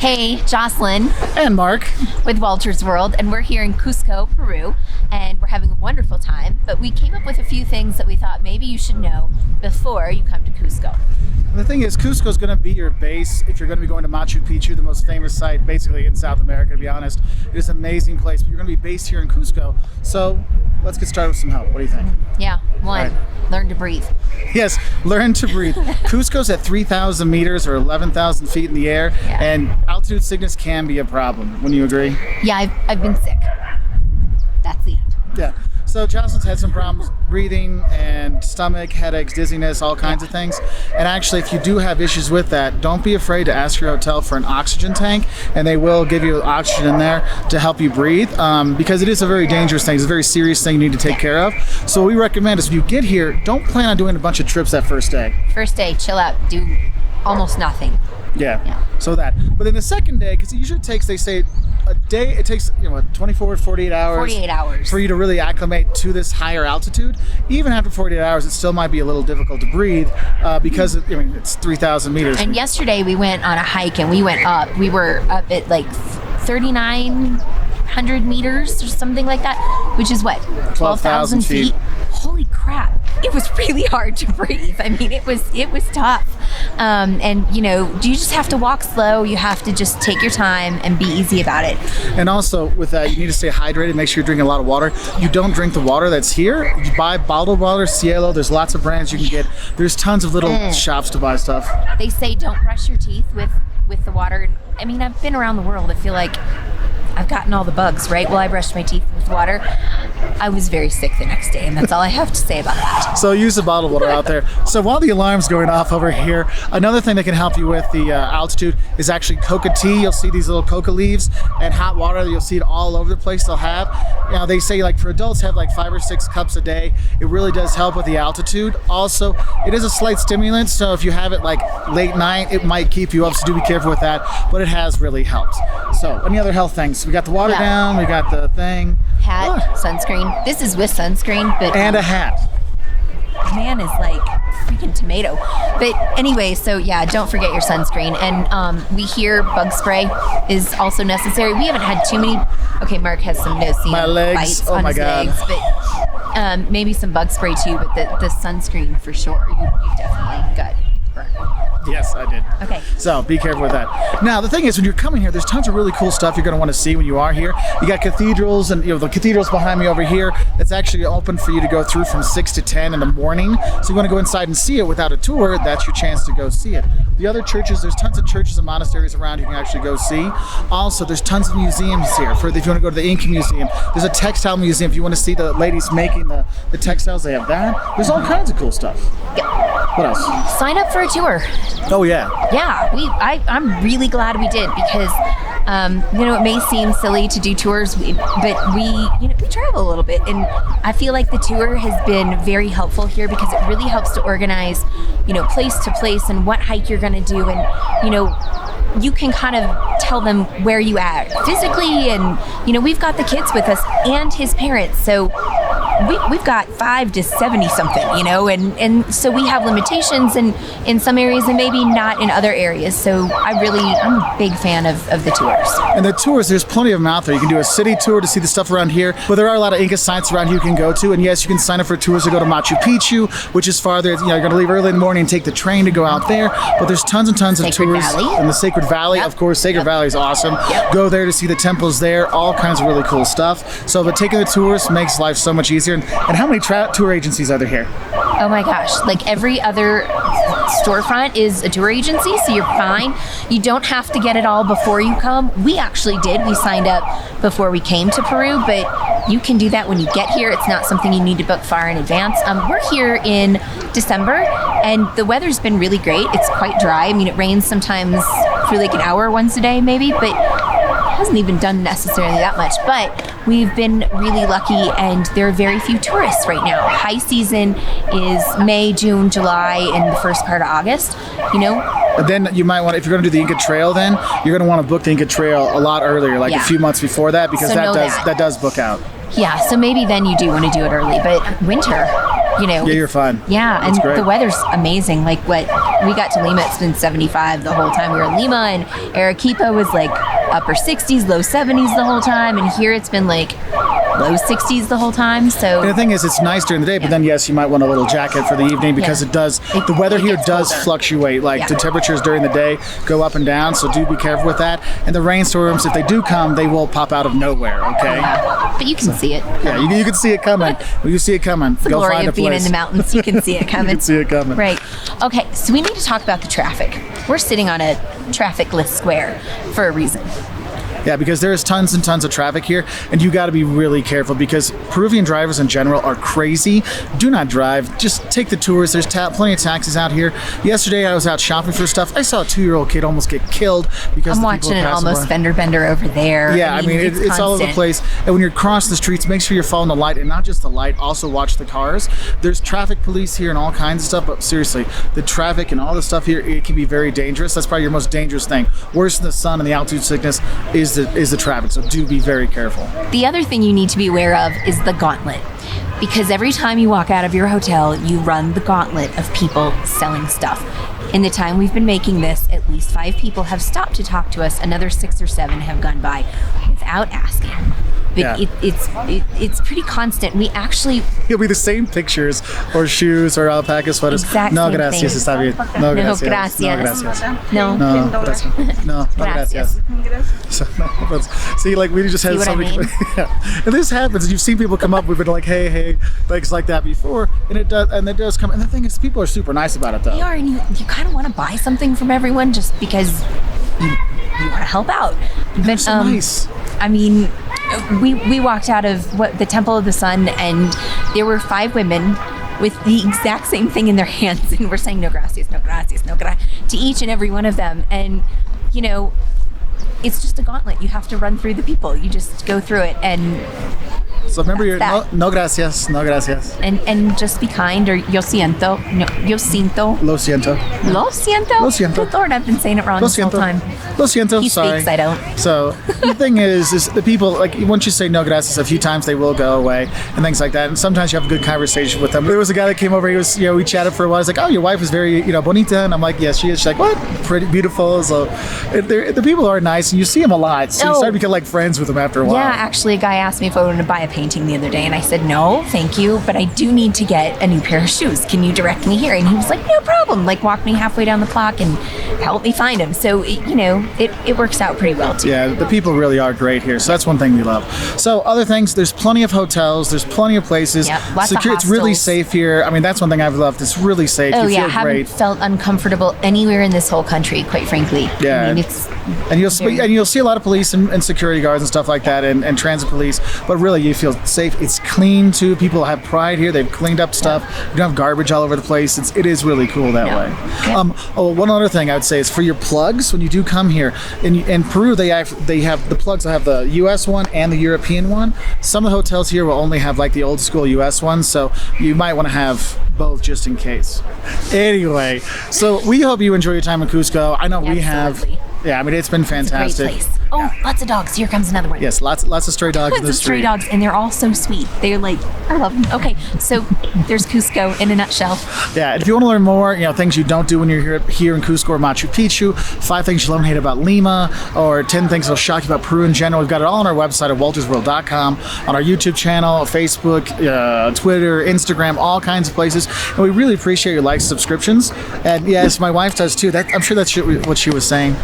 Hey, Jocelyn. And Mark. With Wolters World, and we're here in Cusco, Peru, and we're having a wonderful time, but we came up with a few things that we thought maybe you should know before you come to Cusco. The thing is, Cusco is going to be your base if you're going to be going to Machu Picchu, the most famous site basically in South America, to be honest. It is an amazing place, but you're going to be based here in Cusco. So let's get started with some help. What do you think? Yeah, one, learn to breathe. Yes, learn to breathe. Cusco's at 3,000 meters or 11,000 feet in the air, and altitude sickness can be a problem. Wouldn't you agree? Yeah, I've been sick. That's the end. Yeah. So Jocelyn's had some problems breathing and stomach, headaches, dizziness, all kinds of things. And actually, if you do have issues with that, don't be afraid to ask your hotel for an oxygen tank, and they will give you oxygen in there to help you breathe, because it is a very dangerous thing. It's a very serious thing you need to take care of. So what we recommend is when you get here, don't plan on doing a bunch of trips that first day. First day, chill out, do almost nothing. Yeah. So that. But then the second day, because it usually takes, they say, a day, it takes 24 to 48 hours. 48 hours. For you to really acclimate to this higher altitude. Even after 48 hours, it still might be a little difficult to breathe because it's 3,000 meters. And yesterday we went on a hike and we went up. We were up at like 3,900 meters or something like that, which is what? 12,000 feet. Holy crap. It was really hard to breathe. I mean, it was tough. And you just have to walk slow. You have to just take your time and be easy about it. And also with that, you need to stay hydrated. Make sure you're drinking a lot of water. You don't drink the water that's here. You buy bottled water, Cielo. There's lots of brands you can get. There's tons of little shops to buy stuff. They say don't brush your teeth with the water. I mean, I've been around the world. I feel like I've gotten all the bugs, right? Well, I brushed my teeth with water. I was very sick the next day, and that's all I have to say about that. So use the bottled water out there. So while the alarm's going off over here, another thing that can help you with the altitude is actually coca tea. You'll see these little coca leaves and hot water. You'll see it all over the place. They'll have. They say like for adults have like 5 or 6 cups a day. It really does help with the altitude. Also, it is a slight stimulant, so if you have it like late night, it might keep you up. So do be careful with that. But it has really helped. So any other health things? We got the water down. We got the thing. Hat, sunscreen. This is with sunscreen, but and a hat. Man is like freaking tomato. But anyway, so yeah, don't forget your sunscreen. And we hear bug spray is also necessary. We haven't had too many. Okay, Mark has some no-see bites on his legs, but maybe some bug spray too. But the sunscreen for sure. You definitely got burned. Yes, I did. Okay. So be careful with that. Now, the thing is, when you're coming here, there's tons of really cool stuff you're going to want to see when you are here. You got cathedrals, and the cathedral's behind me over here. It's actually open for you to go through from 6 to 10 in the morning. So you want to go inside and see it without a tour. That's your chance to go see it. The other churches, there's tons of churches and monasteries around you can actually go see. Also, there's tons of museums here. If you want to go to the Inca Museum, there's a textile museum. If you want to see the ladies making the textiles, they have that. There's all kinds of cool stuff. Yep. What else? Sign up for a tour. Oh yeah. Yeah, I'm really glad we did because it may seem silly to do tours, but we travel a little bit, and I feel like the tour has been very helpful here because it really helps to organize, place to place and what hike you're going to do, and you can kind of tell them where you at physically, and we've got the kids with us and his parents, so we've got 5 to 70 something, and so we have limitations in some areas and maybe not in other areas. So I'm a big fan of the tours. And the tours, there's plenty of them out there. You can do a city tour to see the stuff around here, but there are a lot of Inca sites around here you can go to. And yes, you can sign up for tours to go to Machu Picchu, which is farther. You're going to leave early in the morning and take the train to go out there. But there's tons and tons of tours in the Sacred Valley. Of course, Sacred Valley is awesome. Go there to see the temples there, all kinds of really cool stuff. So, but taking the tours makes life so much easier. And how many tour agencies are there here? Oh my gosh, like every other storefront is a tour agency, so you're fine. You don't have to get it all before you come. We actually did. We signed up before we came to Peru, but you can do that when you get here. It's not something you need to book far in advance. We're here in December, and the weather's been really great. It's quite dry. I mean, it rains sometimes for like an hour once a day maybe, but hasn't even done necessarily that much, but we've been really lucky, and there are very few tourists right now. High season is May, June, July, and the first part of August, But then you might want, if you're going to do the Inca Trail, then you're going to want to book the Inca Trail a lot earlier, like a few months before that, because that does book out. Yeah, so maybe then you do want to do it early, but winter, you know. Yeah, you're fine. Yeah, That's and great. the weather's amazing. Like what we got to Lima, it's been 75 the whole time we were in Lima, and Arequipa was like upper 60s, low 70s the whole time, and here it's been like low 60s the whole time. So And the thing is, it's nice during the day, but then yes, you might want a little jacket for the evening because Yeah. it does. The weather it here gets does colder. fluctuate. Like Yeah. the temperatures during the day go up and down, so do be careful with that. And the rainstorms, if they do come, they will pop out of nowhere. Okay. yeah. But you can see it. Yeah, you can see it coming. When you see it coming, The go glory find a of being place. in the mountains, you can see it coming. You can see it coming. Right. Okay, so we need to talk about the traffic. We're sitting on a traffic-less square for a reason. Yeah, because there's tons and tons of traffic here, and you got to be really careful because Peruvian drivers in general are crazy. Do not drive. Just take the tours. There's plenty of taxis out here. Yesterday, I was out shopping for stuff. I saw a 2-year-old kid almost get killed because I'm the people watching an passing almost by. fender bender over there. Yeah, I mean it's all over the constant. place. And when you're crossing the streets, make sure you're following the light, and not just the light. Also watch the cars. There's traffic police here and all kinds of stuff. But seriously, the traffic and all the stuff here, it can be very dangerous. That's probably your most dangerous thing. Worse than the sun and the altitude sickness is the traffic. So do be very careful. The other thing you need to be aware of is the gauntlet. Because every time you walk out of your hotel, you run the gauntlet of people selling stuff. In the time we've been making this, at least 5 people have stopped to talk to us. Another 6 or 7 have gone by without asking. But Yeah. it's pretty constant. We actually It'll be the same pictures or shoes or alpaca sweaters. Exact No same gracias, thing. está bien. No gracias. gracias. No gracias. no. No, that's, no Gracias. gracias. So, no, see, like we just had See what I somebody. mean? Yeah. And this happens. You've seen people come up. We've been like, hey, things like that before, and it does come. And the thing is, people are super nice about it, though. They are, and you kind of want to buy something from everyone just because you want to help out. They're But so nice. I mean, we walked out of the Temple of the Sun, and there were 5 women with the exact same thing in their hands, and we're saying no gracias, no gracias, no gracias to each and every one of them. And you know, it's just a gauntlet. You have to run through the people. You just go through it, and So remember your that. no gracias, no gracias. and just be kind, or yo siento, no, yo siento, Lo siento. lo siento. Lo siento. Good Lord, I've been saying it wrong Lo this whole siento. time. Lo siento. He Sorry. speaks, I don't. So the thing is the people, like once you say no gracias a few times, they will go away and things like that. And sometimes you have a good conversation with them. There was a guy that came over. He was, we chatted for a while. He's like, "Oh, your wife is very, bonita," and I'm like, "Yes, she is." She's like, "What? Pretty beautiful." So the people are nice, and you see them a lot. So you Oh. start to become like friends with them after a while. Yeah, actually, a guy asked me if I wanted to buy a painting the other day, and I said no, thank you, but I do need to get a new pair of shoes. Can you direct me here? And he was like, no problem. Like, walked me halfway down the clock and helped me find him. So, it works out pretty well, too. Yeah, the people really are great here. So that's one thing we love. So other things, there's plenty of hotels, there's plenty of places. Yep, lots of It's really hostels. safe here. I mean, that's one thing I've loved. It's really safe. Oh, You yeah, feel haven't great. felt uncomfortable anywhere in this whole country, quite frankly. Yeah. I mean, it's And very- you'll see a lot of police and security guards and stuff like that, and transit police. But really, you feel safe. It's clean too. People have pride here. They've cleaned up stuff. You don't have garbage all over the place. It is really cool that Yeah. way. Yeah. One other thing I would say is for your plugs when you do come here in Peru, they have the plugs. They have the U.S. one and the European one. Some of the hotels here will only have like the old school U.S. one, so you might want to have both just in case. Anyway, so we hope you enjoy your time in Cusco. I know we have. Absolutely. Yeah, I mean it's been a great fantastic. place. Oh, lots of dogs. Here comes another one. Yes, lots of stray dogs in Tons the of stray street. dogs, and they're all so sweet. They're like, I love them. Okay, so there's Cusco in a nutshell. Yeah, and if you want to learn more, things you don't do when you're here in Cusco or Machu Picchu, 5 things you love and hate about Lima, or 10 things that'll shock you about Peru in general. We've got it all on our website at woltersworld.com, on our YouTube channel, Facebook, Twitter, Instagram, all kinds of places. And we really appreciate your likes, subscriptions, and yes, my wife does too. I'm sure that's what she was saying.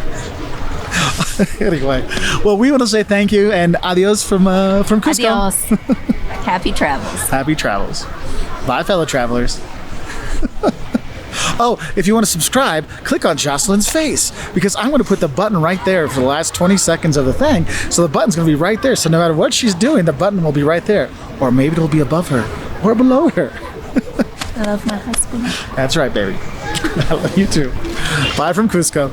Anyway, well, we want to say thank you and adios from Cusco. Adios. Happy travels. Happy travels. Bye, fellow travelers. Oh, if you want to subscribe, click on Jocelyn's face because I'm going to put the button right there for the last 20 seconds of the thing. So the button's going to be right there. So no matter what she's doing, the button will be right there. Or maybe it'll be above her or below her. I love my husband. That's right, baby. I love you too. Bye from Cusco.